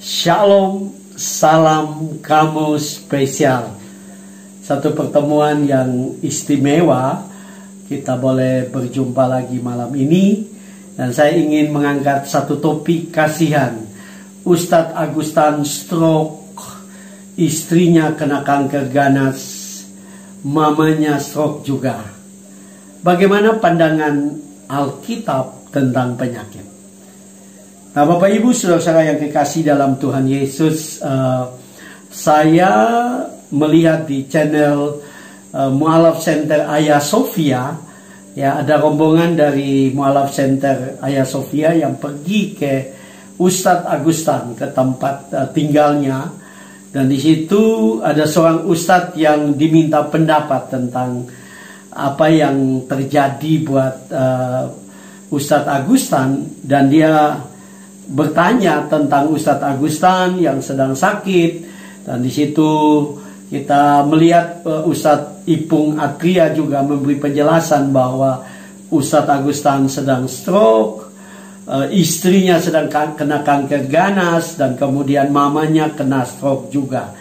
Shalom, salam kamu spesial. Satu pertemuan yang istimewa. Kita boleh berjumpa lagi malam ini. Dan saya ingin mengangkat satu topik kasihan. Ustadz Agustan stroke, istrinya kena kanker ganas, mamanya stroke juga. Bagaimana pandangan Alkitab tentang penyakit? Nah, Bapak Ibu saudara-saudara yang kekasih dalam Tuhan Yesus, saya melihat di channel Mu'alaf Center Hagia Sophia, ya, ada rombongan dari Mu'alaf Center Hagia Sophia yang pergi ke Ustadz Agustan, ke tempat tinggalnya, dan di situ ada seorang ustadz yang diminta pendapat tentang apa yang terjadi buat Ustadz Agustan, dan dia bertanya tentang Ustadz Agustan yang sedang sakit. Dan di situ kita melihat Ustadz Ipung Atria juga memberi penjelasan bahwa Ustadz Agustan sedang stroke, istrinya sedang kena kanker ganas, dan kemudian mamanya kena stroke juga.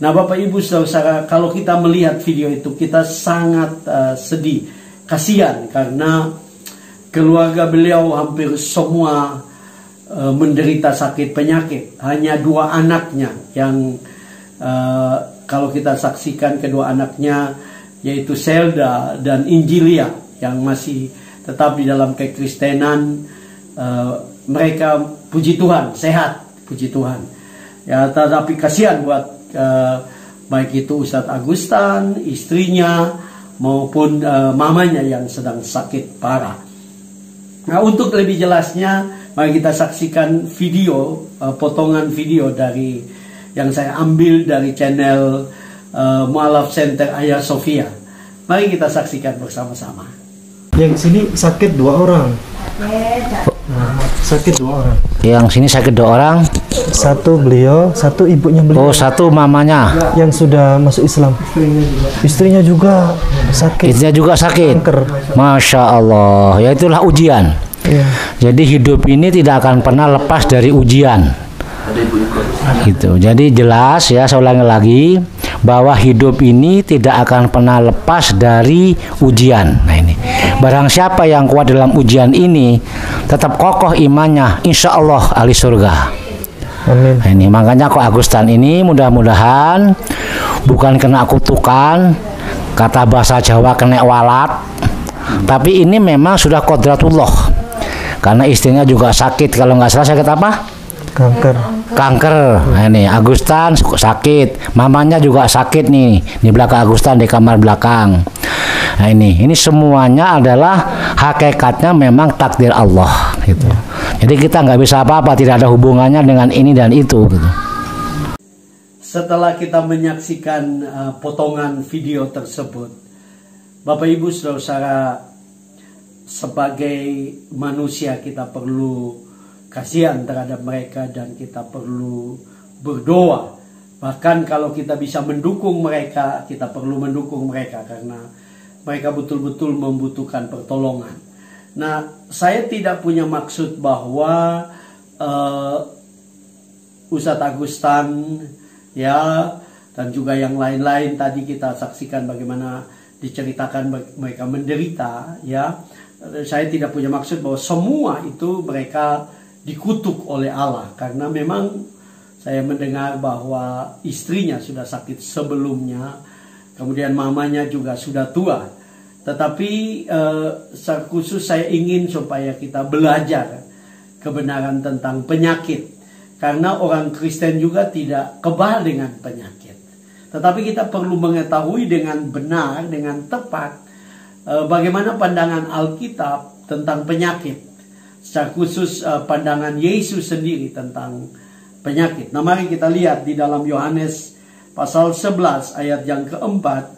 Nah, Bapak Ibu saudara, kalau kita melihat video itu kita sangat sedih, kasihan, karena keluarga beliau hampir semua menderita sakit penyakit. Hanya dua anaknya yang kalau kita saksikan, kedua anaknya yaitu Selda dan Injilia yang masih tetap di dalam kekristenan. Mereka puji Tuhan sehat, puji Tuhan ya. Tetapi kasihan buat baik itu Ustadz Agustan, istrinya, maupun mamanya yang sedang sakit parah. Nah, untuk lebih jelasnya, mari kita saksikan video, potongan video dari yang saya ambil dari channel Mu'alaf Center Hagia Sophia. Mari kita saksikan bersama-sama. Yang sini sakit dua orang. Sakit dua orang. Yang sini sakit dua orang. Satu beliau, satu ibunya beliau. Oh, satu mamanya. Yang sudah masuk Islam. Istrinya juga sakit. Istrinya juga sakit. Kanker. Masya Allah. Ya, itulah ujian. Ya. Jadi hidup ini tidak akan pernah lepas dari ujian. Gitu. Jadi jelas ya, saya ulangi lagi, bahwa hidup ini tidak akan pernah lepas dari ujian. Nah, ini barang siapa yang kuat dalam ujian ini, tetap kokoh imannya, insya Allah ahli surga. Amin. Nah, ini makanya kok Agustan ini mudah-mudahan bukan kena kutukan, kata bahasa Jawa kena walat, tapi ini memang sudah kodratullah. Karena istrinya juga sakit, kalau nggak salah sakit apa? Kanker. Nah, ini Agustan sakit, mamanya juga sakit nih di belakang Agustan, di kamar belakang. Nah, ini semuanya adalah hakikatnya memang takdir Allah gitu. Jadi kita nggak bisa apa-apa, tidak ada hubungannya dengan ini dan itu gitu. Setelah kita menyaksikan potongan video tersebut, Bapak Ibu saudara, sebagai manusia kita perlu kasihan terhadap mereka dan kita perlu berdoa. Bahkan kalau kita bisa mendukung mereka, kita perlu mendukung mereka karena mereka betul-betul membutuhkan pertolongan. Nah, saya tidak punya maksud bahwa Ustadz Agustan ya dan juga yang lain-lain tadi kita saksikan bagaimana diceritakan mereka menderita ya. Saya tidak punya maksud bahwa semua itu mereka dikutuk oleh Allah, karena memang saya mendengar bahwa istrinya sudah sakit sebelumnya, kemudian mamanya juga sudah tua. Tetapi secara khusus saya ingin supaya kita belajar kebenaran tentang penyakit, karena orang Kristen juga tidak kebal dengan penyakit. Tetapi kita perlu mengetahui dengan benar, dengan tepat, bagaimana pandangan Alkitab tentang penyakit, secara khusus pandangan Yesus sendiri tentang penyakit. Nah, mari kita lihat di dalam Yohanes pasal 11 ayat yang keempat.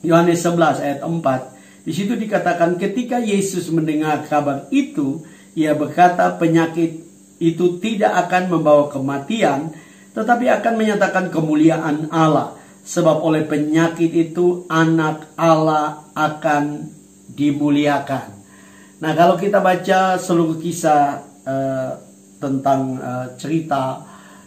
Yohanes 11 ayat 4. Di situ dikatakan ketika Yesus mendengar kabar itu, ia berkata penyakit itu tidak akan membawa kematian, tetapi akan menyatakan kemuliaan Allah. Sebab oleh penyakit itu anak Allah akan dimuliakan. Nah, kalau kita baca seluruh kisah tentang cerita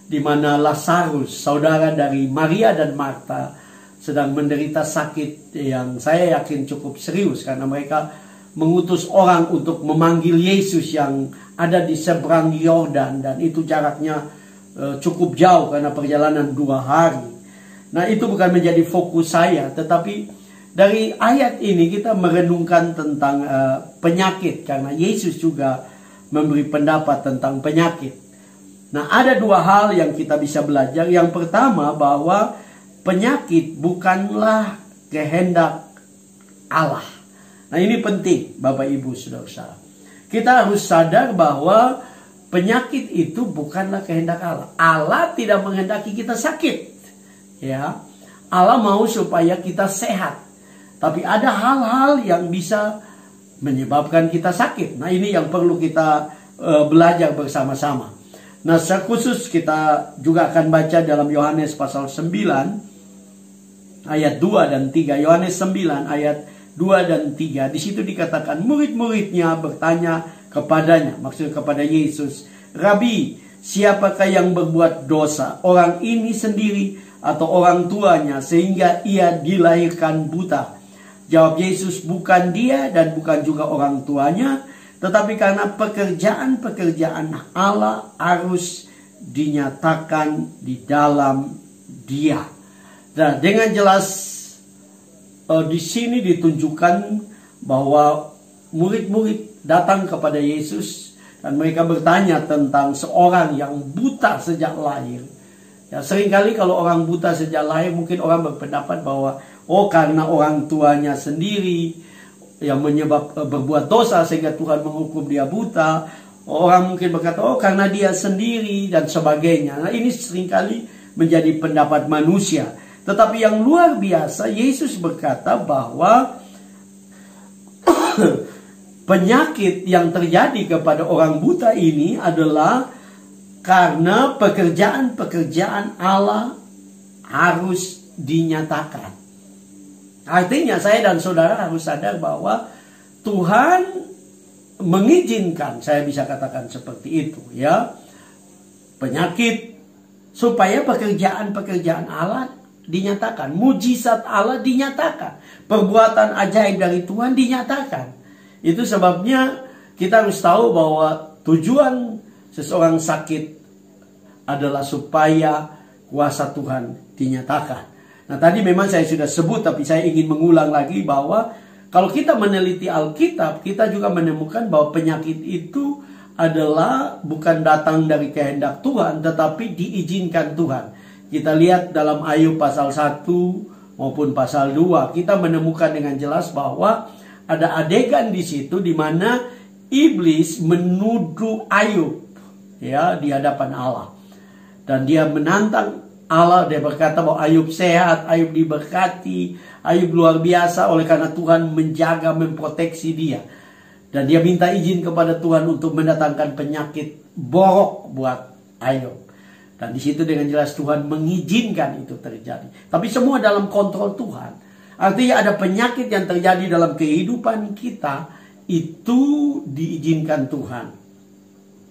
di mana Lazarus, saudara dari Maria dan Marta, sedang menderita sakit yang saya yakin cukup serius, karena mereka mengutus orang untuk memanggil Yesus yang ada di seberang Yordan, dan itu jaraknya cukup jauh karena perjalanan 2 hari. Nah, itu bukan menjadi fokus saya, tetapi dari ayat ini kita merenungkan tentang penyakit, karena Yesus juga memberi pendapat tentang penyakit. Nah, ada 2 hal yang kita bisa belajar. Yang pertama, bahwa penyakit bukanlah kehendak Allah. Nah, ini penting Bapak Ibu Saudara-saudara. Kita harus sadar bahwa penyakit itu bukanlah kehendak Allah. Allah tidak menghendaki kita sakit. Ya. Allah mau supaya kita sehat. Tapi ada hal-hal yang bisa menyebabkan kita sakit. Nah, ini yang perlu kita belajar bersama-sama. Nah, secara khusus kita juga akan baca dalam Yohanes pasal 9 ayat 2 dan 3. Yohanes 9 ayat 2 dan 3. Di situ dikatakan murid-muridnya bertanya kepadanya, maksud kepada Yesus, "Rabi, siapakah yang berbuat dosa, orang ini sendiri atau orang tuanya, sehingga ia dilahirkan buta?" Jawab Yesus, "Bukan dia dan bukan juga orang tuanya, tetapi karena pekerjaan-pekerjaan Allah harus dinyatakan di dalam dia." Nah, dengan jelas di sini ditunjukkan bahwa murid-murid datang kepada Yesus dan mereka bertanya tentang seorang yang buta sejak lahir. Ya, seringkali kalau orang buta sejak lahir, mungkin orang berpendapat bahwa karena orang tuanya sendiri yang berbuat dosa sehingga Tuhan menghukum dia buta. Orang mungkin berkata, karena dia sendiri dan sebagainya. Nah, ini seringkali menjadi pendapat manusia. Tetapi yang luar biasa, Yesus berkata bahwa penyakit yang terjadi kepada orang buta ini adalah karena pekerjaan-pekerjaan Allah harus dinyatakan. Artinya saya dan saudara harus sadar bahwa Tuhan mengizinkan, saya bisa katakan seperti itu ya, penyakit supaya pekerjaan-pekerjaan Allah dinyatakan, mujizat Allah dinyatakan, perbuatan ajaib dari Tuhan dinyatakan. Itu sebabnya kita harus tahu bahwa tujuan seseorang sakit adalah supaya kuasa Tuhan dinyatakan. Nah, tadi memang saya sudah sebut, tapi saya ingin mengulang lagi bahwa kalau kita meneliti Alkitab, kita juga menemukan bahwa penyakit itu adalah bukan datang dari kehendak Tuhan, tetapi diizinkan Tuhan. Kita lihat dalam Ayub pasal 1 maupun pasal 2, kita menemukan dengan jelas bahwa ada adegan di situ di mana iblis menuduh Ayub ya di hadapan Allah. Dan dia menantang Allah, dia berkata bahwa Ayub sehat, Ayub diberkati, Ayub luar biasa oleh karena Tuhan menjaga, memproteksi dia. Dan dia minta izin kepada Tuhan untuk mendatangkan penyakit borok buat Ayub. Dan di situ dengan jelas Tuhan mengizinkan itu terjadi. Tapi semua dalam kontrol Tuhan. Artinya ada penyakit yang terjadi dalam kehidupan kita, itu diizinkan Tuhan.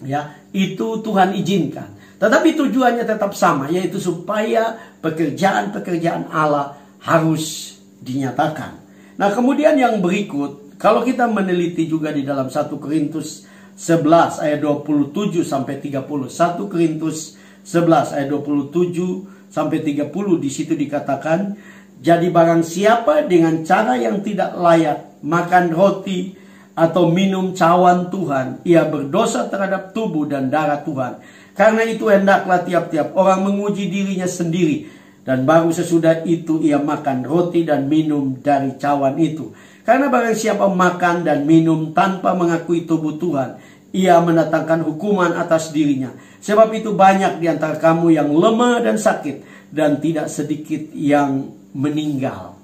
Ya, itu Tuhan izinkan. Tetapi tujuannya tetap sama, yaitu supaya pekerjaan-pekerjaan Allah harus dinyatakan. Nah, kemudian yang berikut, kalau kita meneliti juga di dalam 1 Korintus 11 ayat 27 sampai 30. 1 Korintus 11 ayat 27 sampai 30, di situ dikatakan, "Jadi barang siapa dengan cara yang tidak layak makan roti atau minum cawan Tuhan, ia berdosa terhadap tubuh dan darah Tuhan. Karena itu hendaklah tiap-tiap orang menguji dirinya sendiri, dan baru sesudah itu ia makan roti dan minum dari cawan itu. Karena barang siapa makan dan minum tanpa mengakui tubuh Tuhan, ia mendatangkan hukuman atas dirinya. Sebab itu banyak di antara kamu yang lemah dan sakit, dan tidak sedikit yang meninggal."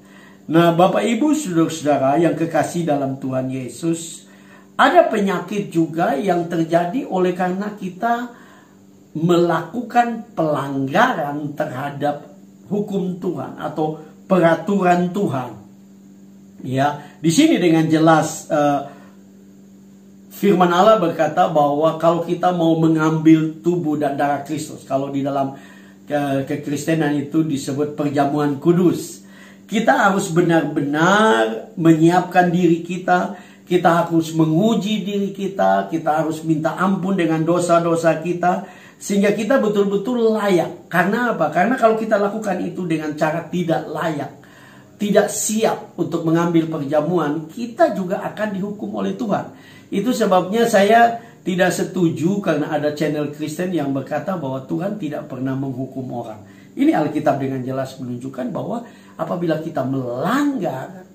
Nah, Bapak Ibu saudara-saudara yang kekasih dalam Tuhan Yesus, ada penyakit juga yang terjadi oleh karena kita melakukan pelanggaran terhadap hukum Tuhan atau peraturan Tuhan. Ya, di sini dengan jelas firman Allah berkata bahwa kalau kita mau mengambil tubuh dan darah Kristus, kalau di dalam kekristenan itu disebut perjamuan kudus, kita harus benar-benar menyiapkan diri kita. Kita harus menguji diri kita. Kita harus minta ampun dengan dosa-dosa kita, sehingga kita betul-betul layak. Karena apa? Karena kalau kita lakukan itu dengan cara tidak layak, tidak siap untuk mengambil perjamuan, kita juga akan dihukum oleh Tuhan. Itu sebabnya saya tidak setuju karena ada channel Kristen yang berkata bahwa Tuhan tidak pernah menghukum orang. Ini Alkitab dengan jelas menunjukkan bahwa apabila kita melanggar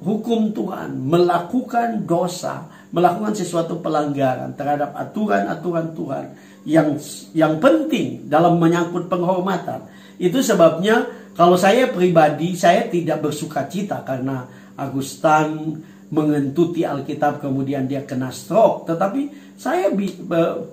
hukum Tuhan, melakukan dosa, melakukan sesuatu pelanggaran terhadap aturan-aturan Tuhan yang penting dalam menyangkut penghormatan. Itu sebabnya kalau saya pribadi, saya tidak bersuka cita karena Agustan mengentuti Alkitab kemudian dia kena stroke. Tetapi saya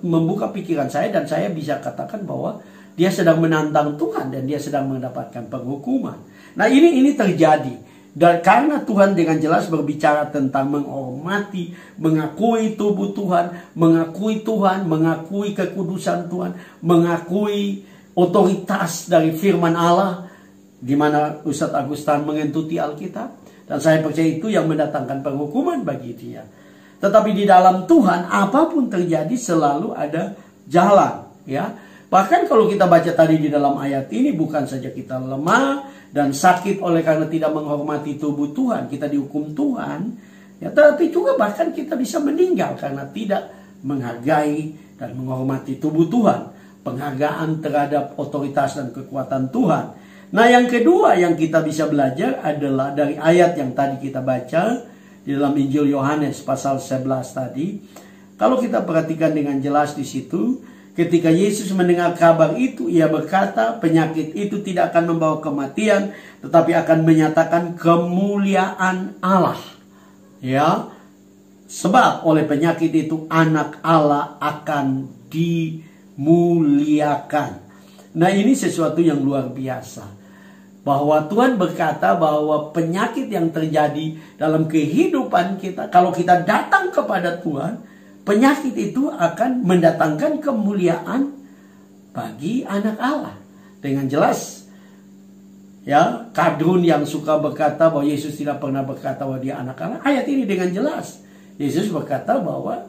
membuka pikiran saya dan saya bisa katakan bahwa dia sedang menantang Tuhan dan dia sedang mendapatkan penghukuman. Nah ini terjadi. Dan karena Tuhan dengan jelas berbicara tentang menghormati, mengakui tubuh Tuhan, mengakui Tuhan, mengakui kekudusan Tuhan, mengakui otoritas dari firman Allah, di mana Ustadz Agustan mengentuti Alkitab. Dan saya percaya itu yang mendatangkan penghukuman bagi dia. Tetapi di dalam Tuhan, apapun terjadi selalu ada jalan. Ya, bahkan kalau kita baca tadi di dalam ayat ini, bukan saja kita lemah dan sakit oleh karena tidak menghormati tubuh Tuhan, kita dihukum Tuhan. Ya, tetapi juga bahkan kita bisa meninggal karena tidak menghargai dan menghormati tubuh Tuhan. Penghargaan terhadap otoritas dan kekuatan Tuhan. Nah yang kedua yang kita bisa belajar adalah dari ayat yang tadi kita baca di dalam Injil Yohanes pasal 11 tadi. Kalau kita perhatikan dengan jelas di situ, ketika Yesus mendengar kabar itu, ia berkata penyakit itu tidak akan membawa kematian, tetapi akan menyatakan kemuliaan Allah. Ya, sebab oleh penyakit itu anak Allah akan dimuliakan. Nah ini sesuatu yang luar biasa. Bahwa Tuhan berkata bahwa penyakit yang terjadi dalam kehidupan kita, kalau kita datang kepada Tuhan, penyakit itu akan mendatangkan kemuliaan bagi anak Allah. Dengan jelas, ya, Kadrun yang suka berkata bahwa Yesus tidak pernah berkata bahwa dia anak Allah. Ayat ini dengan jelas, Yesus berkata bahwa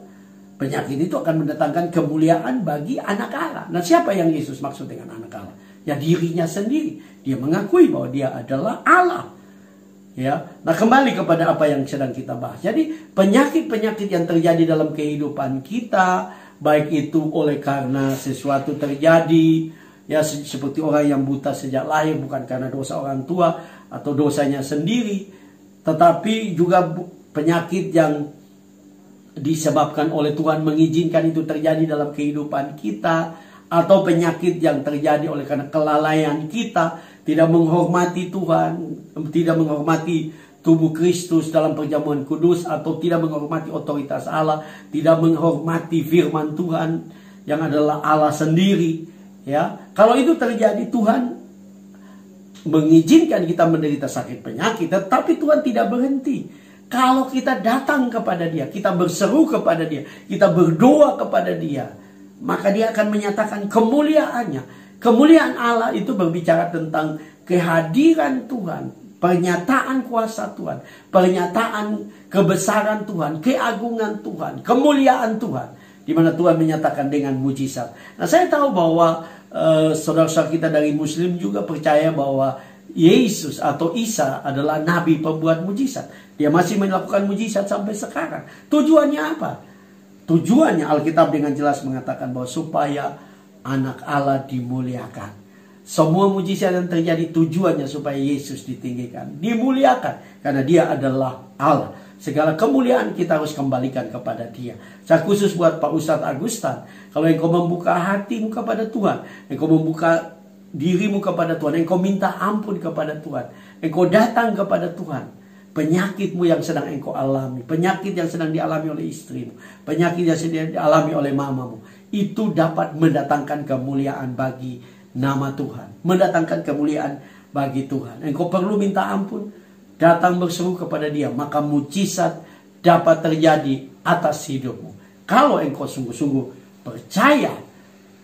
penyakit itu akan mendatangkan kemuliaan bagi anak Allah. Nah siapa yang Yesus maksud dengan anak Allah? Ya dirinya sendiri. Dia mengakui bahwa dia adalah Allah. Ya, nah kembali kepada apa yang sedang kita bahas. Jadi penyakit-penyakit yang terjadi dalam kehidupan kita, baik itu oleh karena sesuatu terjadi, ya seperti orang yang buta sejak lahir bukan karena dosa orang tua atau dosanya sendiri, tetapi juga penyakit yang disebabkan oleh Tuhan mengizinkan itu terjadi dalam kehidupan kita, atau penyakit yang terjadi oleh karena kelalaian kita, tidak menghormati Tuhan, tidak menghormati tubuh Kristus dalam perjamuan kudus, atau tidak menghormati otoritas Allah, tidak menghormati firman Tuhan yang adalah Allah sendiri. Ya, kalau itu terjadi, Tuhan mengizinkan kita menderita sakit penyakit, tetapi Tuhan tidak berhenti. Kalau kita datang kepada Dia, kita berseru kepada Dia, kita berdoa kepada Dia, maka Dia akan menyatakan kemuliaannya. Kemuliaan Allah itu berbicara tentang kehadiran Tuhan, pernyataan kuasa Tuhan, pernyataan kebesaran Tuhan, keagungan Tuhan, kemuliaan Tuhan, di mana Tuhan menyatakan dengan mujizat. Nah, saya tahu bahwa saudara-saudara kita dari Muslim juga percaya bahwa Yesus atau Isa adalah nabi pembuat mujizat. Dia masih melakukan mujizat sampai sekarang. Tujuannya apa? Tujuannya Alkitab dengan jelas mengatakan bahwa supaya anak Allah dimuliakan. Semua mujizat yang terjadi tujuannya supaya Yesus ditinggikan, dimuliakan, karena Dia adalah Allah. Segala kemuliaan kita harus kembalikan kepada Dia. Saya khusus buat Pak Ustadz Agustan, kalau engkau membuka hatimu kepada Tuhan, engkau membuka dirimu kepada Tuhan, engkau minta ampun kepada Tuhan, engkau datang kepada Tuhan, penyakitmu yang sedang engkau alami, penyakit yang sedang dialami oleh istrimu, penyakit yang sedang dialami oleh mamamu, itu dapat mendatangkan kemuliaan bagi nama Tuhan, mendatangkan kemuliaan bagi Tuhan. Engkau perlu minta ampun, datang berseru kepada Dia, maka mujizat dapat terjadi atas hidupmu. Kalau engkau sungguh-sungguh percaya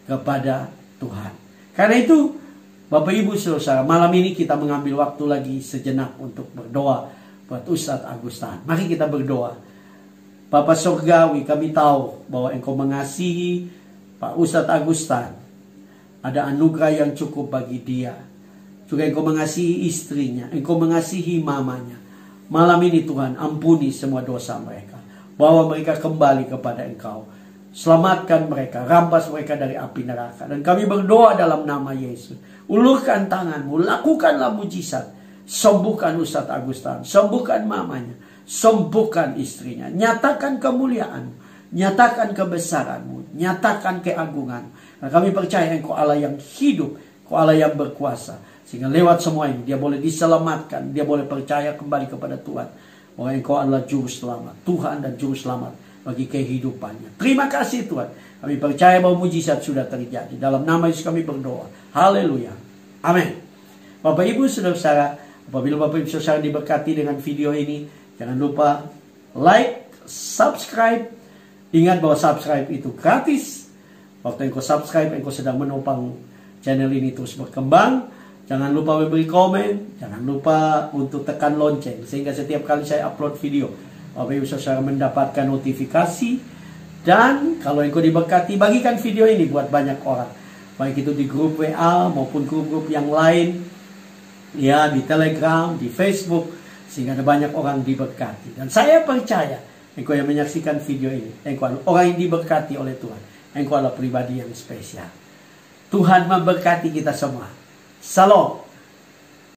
kepada Tuhan. Karena itu, Bapak Ibu Saudara, malam ini kita mengambil waktu lagi sejenak untuk berdoa buat Ustadz Agustan. Mari kita berdoa. Bapa Surgawi, kami tahu bahwa engkau mengasihi Pak Ustadz Agustan. Ada anugerah yang cukup bagi dia. Juga engkau mengasihi istrinya, engkau mengasihi mamanya. Malam ini Tuhan, ampuni semua dosa mereka. Bawa mereka kembali kepada engkau. Selamatkan mereka, rampas mereka dari api neraka. Dan kami berdoa dalam nama Yesus. Ulurkan tanganmu, lakukanlah mujizat. Sembuhkan Ustadz Agustan, sembuhkan mamanya, sembuhkan istrinya. Nyatakan kemuliaanmu, nyatakan kebesaranmu, nyatakan keagungan. Nah, kami percaya engkau Allah yang hidup, engkau Allah yang berkuasa. Sehingga lewat semua ini dia boleh diselamatkan, dia boleh percaya kembali kepada Tuhan. Bahwa engkau adalah juru selamat, Tuhan dan juru selamat bagi kehidupannya. Terima kasih Tuhan. Kami percaya bahwa mujizat sudah terjadi. Dalam nama Yesus kami berdoa. Haleluya. Amin. Bapak Ibu Saudara, apabila Bapak Ibu Saudara diberkati dengan video ini, jangan lupa like, subscribe. Ingat bahwa subscribe itu gratis. Waktu engkau subscribe, engkau sedang menopang channel ini terus berkembang. Jangan lupa memberi komen, jangan lupa untuk tekan lonceng, sehingga setiap kali saya upload video, Bapak Ibu Saudara mendapatkan notifikasi. Dan kalau engkau diberkati, bagikan video ini buat banyak orang. Baik itu di grup WA maupun grup-grup yang lain, ya di Telegram, di Facebook, sehingga ada banyak orang diberkati. Dan saya percaya, engkau yang menyaksikan video ini, engkau adalah orang yang diberkati oleh Tuhan. Engkau adalah pribadi yang spesial. Tuhan memberkati kita semua. Salam.